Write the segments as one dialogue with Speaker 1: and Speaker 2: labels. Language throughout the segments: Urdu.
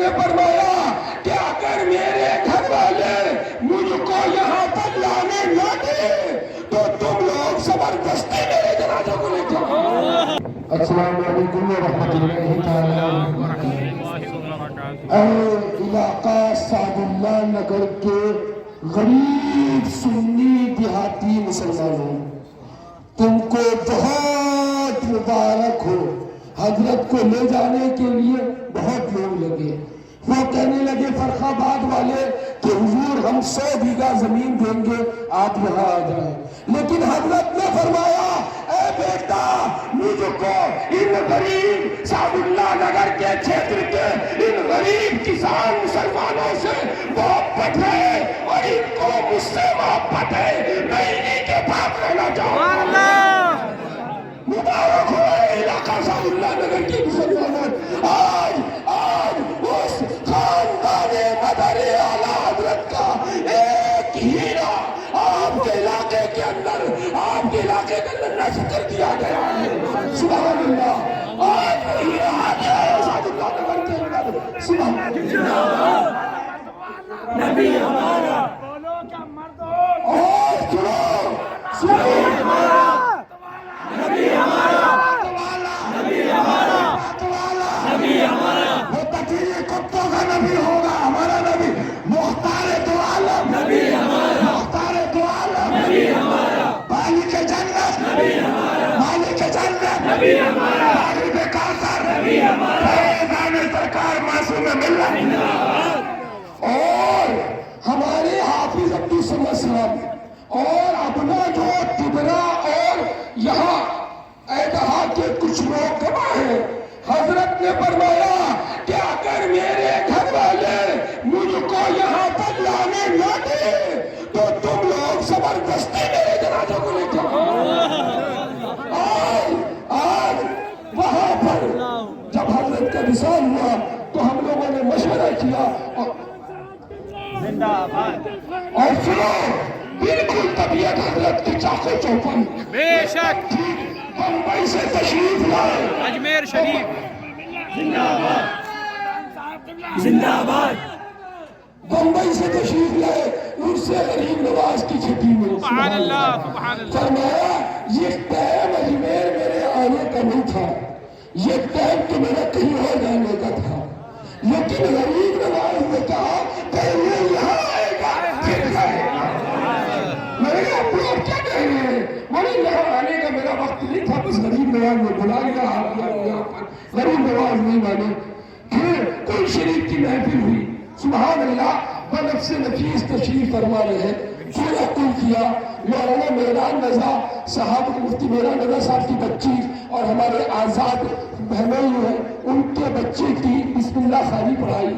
Speaker 1: نے فرمایا کہ اگر میرے گھر والے مجھ کو یہاں تک لانے نہ دے تو تم لوگ زبردستی میرے جنازے کو لے جاؤ۔ السلام علیکم ورحمۃ اللہ تعالیٰ وبرکاتہ۔ اے علاقہ سعد اللہ نگر کے غریب سنی دیہاتی مسلمانوں، تم کو بہت مبارک ہو۔ حضرت کو لے جانے کے لیے بہت لوگ لگے، وہ کہنے لگے فرخ آباد والے کہ حضور ہم 100 بیگھہ زمین دیں گے، آپ یہاں آ جائیں۔ لیکن حضرت نے فرمایا اے بیٹا، مجھ کو ان غریب سعد اللہ نگر کے چھیتر کے ان غریب کسان مسلمانوں سے محبت ہے اور ان کو مجھ سے محبت ہے، میں انہیں کے پاس رہنا چاہوں گا۔ مبارک ہو علاقہ سعد اللہ نگر کے مسلمانوں، آج اس خاندان مدر اعلیٰ حضرت کا ایک ہیرا آپ کے علاقے کے اندر نصب کر دیا گیا ہے۔ سبحان اللہ، آج وہ ہیرا آ گیا ہے سعد اللہ نگر کے اندر۔ سبحان اللہ، نبی ہمارا اور سنو نبی ہمارا، وہ تقریر کتوں کا نبی ہوگا، ہمارا نبی مختار دو عالم، نبی ہمارا مختار دو عالم، نبی ہمارا مالک جنت، نبی ہمارا مالک جنت، نبی ہمارا صاحب کاثر، نبی ہمارا فیضان سرکار معصوم ملت۔ اور ہمارے حافظ عبد الصمد صاحب اور اپنا جو تبرا اور یہاں ایدہا کے کچھ لوگ گواہ ہیں، حضرت نے فرمایا کہ اگر میرے گھر والے مجھ کو یہاں تک لانے نہ دے تو تم لوگ زبردستی میرے جنازے کو لے جاؤ۔ آج وہاں پر جب حضرت کا وصال ہوا تو ہم لوگوں نے مشورہ کیا اور سنو، بالکل طبیعت حضرت کی چاقو چوپن
Speaker 2: بے شک
Speaker 1: بمبئی سے تشریف لائے،
Speaker 2: اجمیر شریف
Speaker 1: زندہ باد، بمبئی سے تشریف لائے، ان سے غریب نواز کی چھٹی میں
Speaker 2: سبحان اللہ سبحان اللہ۔
Speaker 1: فرمایا یہ ٹائم اجمیر میرے آنے کا نہیں تھا، یہ ٹائم تو میرا کہیں اور جانے کا تھا، لیکن غریب نواز نے کہا پہلے یہاں آئے گا پھر جائے گا۔ میں نے کہا آپ کیا کہہ رہے ہیں؟ میں یہاں آنے کا میرا وقت نہیں تھا، بس غریب نواز نے بلا لیا، آپ یہاں پر غریب نواز نہیں مانے۔ پھر کوئی شریف کی محفل ہوئی، سبحان اللہ، بنفس نفیس تشریف فرما رہے ہیں، پھر عقل کیا مولانا مہران رضا صاحب، مفتی مہران رضا صاحب کی بچی اور ہمارے آزاد بہنیں ہیں، ان کے بچے کی بسم اللہ خانی پڑھائی،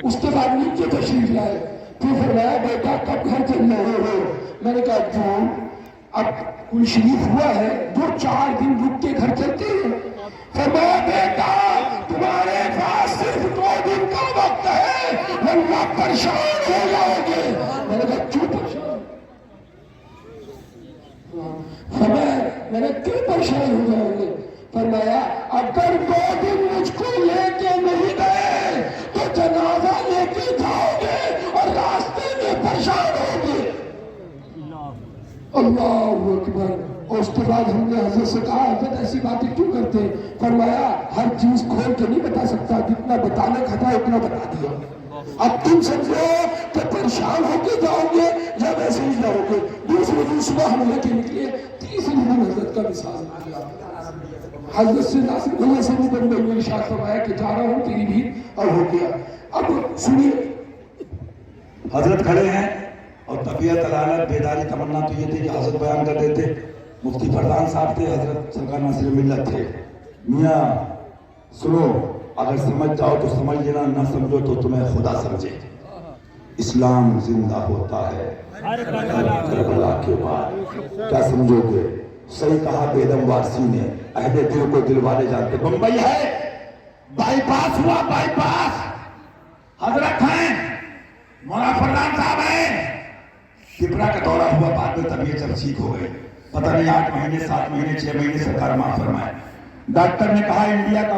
Speaker 1: اس کے بعد نیچے تشریف لائے، پھر فرمایا بیٹا کب گھر چل رہے ہو؟ میں نے کہا جو اب کوئی شریف ہوا ہے 2-4 دن رک کے گھر چلتے ہیں۔ فرمایا بیٹا تمہارے پاس صرف 2 دن کا وقت ہے ورنہ پریشان ہو جاؤ گے۔ میں نے کہا کیوں پریشان؟ فرمایا میں نے کیوں پریشان ہو جاؤ گے؟ فرمایا اگر 2 دن مجھ کو لے کے نہیں گئے تو جنازہ لے کے جاؤ گے اور راستے میں پریشان ہو گے۔ اللہ اکبر۔ اور اس کے بعد ہم نے حضرت سے کہا حضرت ایسی باتیں کیوں کرتے ہیں؟ فرمایا ہر چیز کھول کے نہیں بتا سکتا، جتنا بتانا کھتا اتنا بتا دیا۔ اب تم سمجھو کہ پریشان ہو کے جاؤ گے یا ویسے ہی جاؤ گے۔ دوسرے دن صبح ہم لے کے نکلے، تیسرے دن حضرت کا وصال آ گیا۔ حضرت سے ناصر اللہ سے بھی بندے میں ارشاد فرمایا کہ جا رہا ہوں تیری بھی، اور ہو گیا۔ اب سنیے،
Speaker 3: حضرت کھڑے ہیں اور طبیعت علالت بیداری تمنا تو یہ تھی کہ حضرت بیان کر دیتے۔ مفتی فردان صاحب تھے، حضرت سرکار ناصر ملت تھے۔ میاں سنو، اگر سمجھ جاؤ تو سمجھ لینا، نہ سمجھو تو تمہیں خدا سمجھے۔ اسلام زندہ ہوتا ہے کربلا کے بعد۔ کیا سمجھو گے؟ صحیح کہا بیدم وارسی نے، اہل دل کو دل والے جانتے۔ بمبئی ہے، بائی پاس ہوا، بائی پاس حضرت ہیں، مولانا فردان صاحب ہیں، کبرا کا دورہ ہوا، بعد میں طبیعت جب ٹھیک ہو گئی، پتہ نہیں 8 مہینے 7 مہینے 6 مہینے سرکار معاف فرمائے۔ ڈاکٹر نے کہا انڈیا کا